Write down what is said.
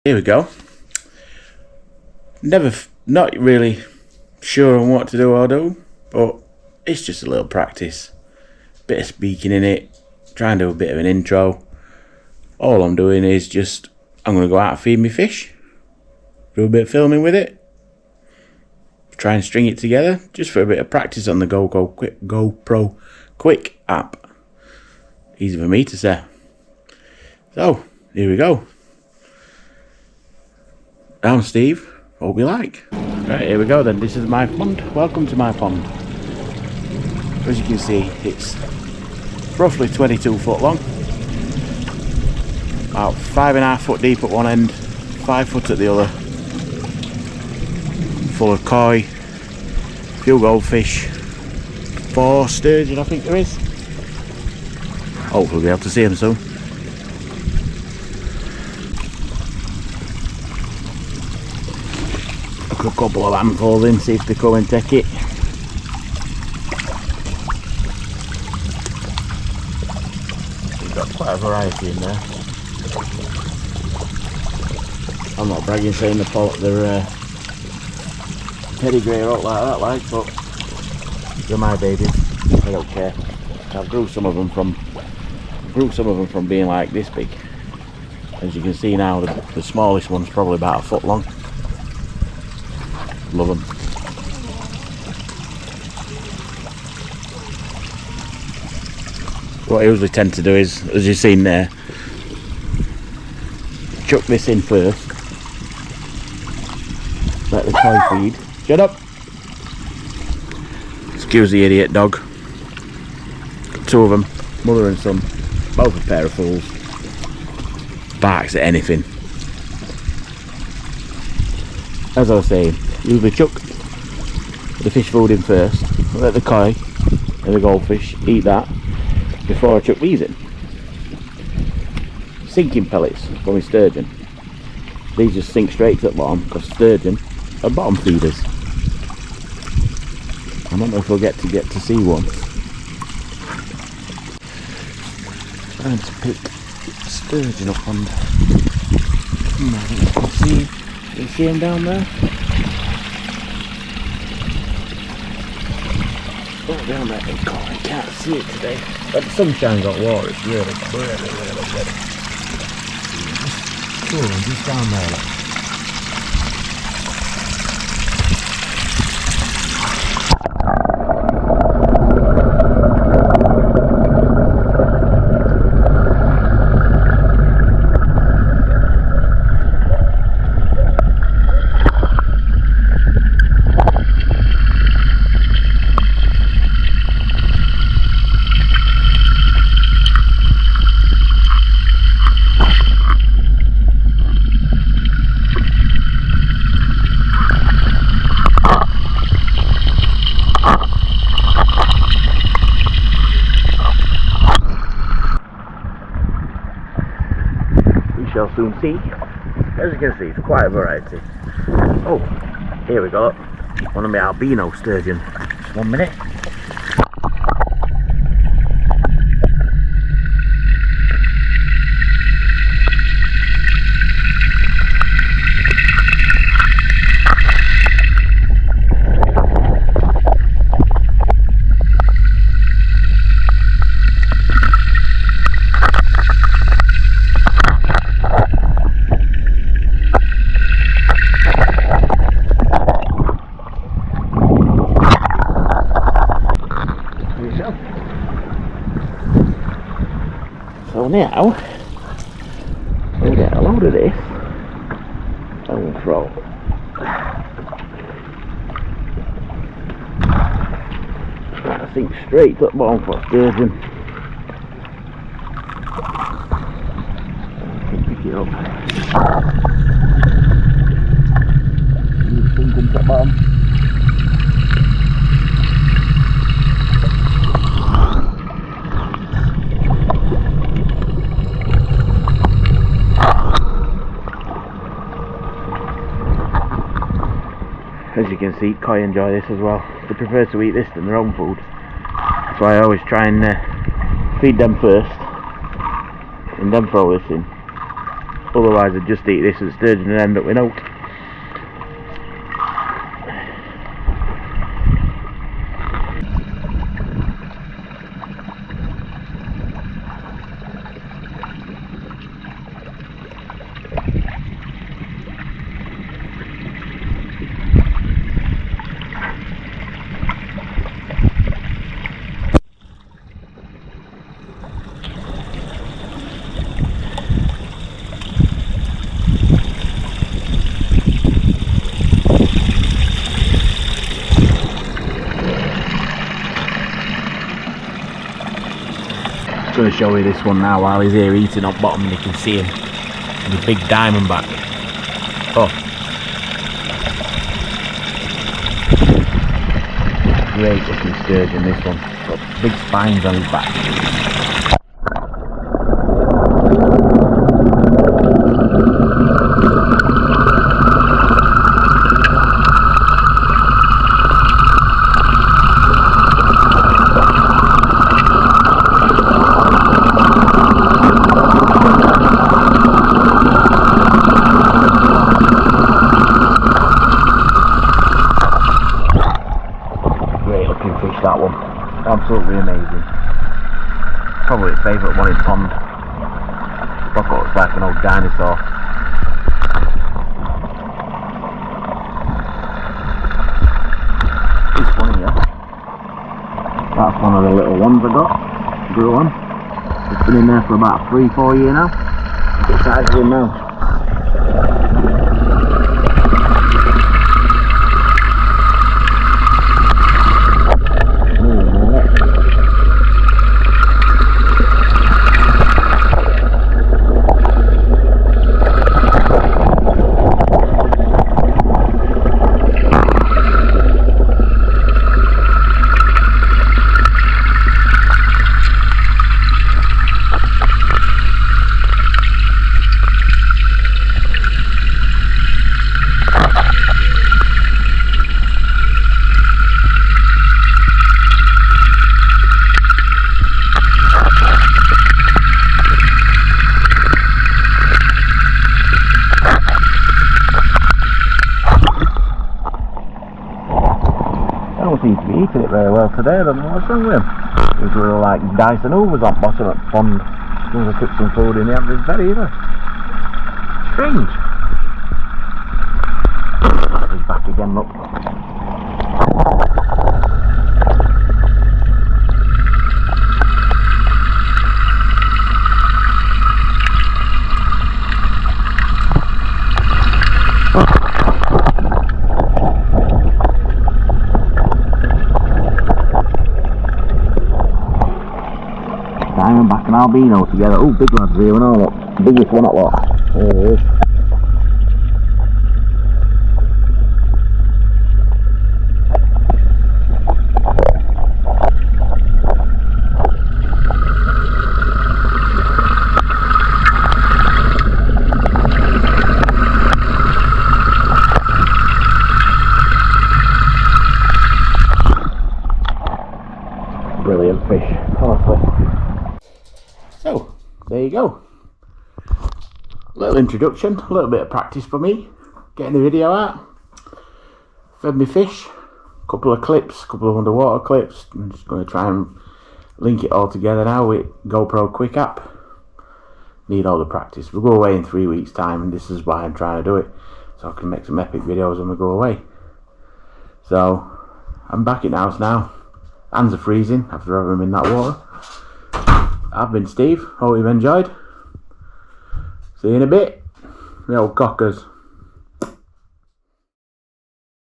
Here we go. Not really sure on what to do or do, but it's just a little practice. Bit of speaking in it, try and do a bit of an intro. All I'm doing is I'm going to go out and feed me fish, do a bit of filming with it, try and string it together, just for a bit of practice on the GoPro Quik app. Easy for me to say. So, here we go. I'm Steve, hope you like. Right, here we go then, this is my pond. Welcome to my pond. As you can see, it's roughly 22 foot long. About 5.5 foot deep at one end, 5 foot at the other. Full of koi, few goldfish, 4 sturgeon I think there is. Hopefully we'll be able to see them soon. A couple of handfuls in, see if they come and take it. We've got quite a variety in there. I'm not bragging saying they're pedigree or like that, but they're my babies. I don't care. I've grew some of them from being like this big. As you can see now, the smallest one's probably about 1 foot long. Love them. What I usually tend to do is, as you've seen there, chuck this in first, let the koi feed. Shut up! Excuse the idiot dog. Got 2 of them, mother and son, both a pair of fools. Barks at anything. As I was saying, usually chuck the fish food in first, let the koi and the goldfish eat that before I chuck these in. Sinking pellets for my sturgeon. These just sink straight to the bottom because sturgeon are bottom feeders. I don't know if we'll get to see one. Trying to pick sturgeon up on you see him down there? Oh, down there. Oh, I can't see it today. But the sunshine's got water, it's really good. Cool, I'm just down there. Look. Shall soon see. As you can see, it's quite a variety. Oh, here we go. One of my albino sturgeon. Just 1 minute. So now, we'll get a load of this and we'll throw I think straight to the bottom for sturgeon. Pick it up. Sink into the bottom. As you can see, koi enjoy this as well. They prefer to eat this than their own food. So I always try and feed them first and then throw this in. Otherwise I'd just eat this at sturgeon and end up with out. I'm going to show you this one now while he's here eating on bottom and you can see him. The big diamondback. Oh. Great looking sturgeon, this one. Got big spines on his back. Fish, that one, absolutely amazing. Probably a favourite one in pond. Look, looks like an old dinosaur. It's funny, yeah. That's one of the little ones I got. Grew one. It's been in there for about 3-4 years now. It's size of him now. Seems to be eating it very well today. I don't know what's wrong with him. There's little like Dyson Hoovers on bottom at the pond. As soon as I took some food in, he hadn't his belly either. Strange. He's back again, look. Diamondback and albino together. Oh, big lads here and all. Look. Biggest one at lot. There it is. Brilliant fish, honestly. So, there you go. Little introduction, a little bit of practice for me, getting the video out. Fed me fish, a couple of clips, a couple of underwater clips. I'm just going to try and link it all together now with GoPro Quik app. Need all the practice. We'll go away in 3 weeks time and this is why I'm trying to do it. So I can make some epic videos when we go away. So, I'm back at house now. Hands are freezing after having them in that water. I've been Steve, hope you've enjoyed. See you in a bit, the old cockers.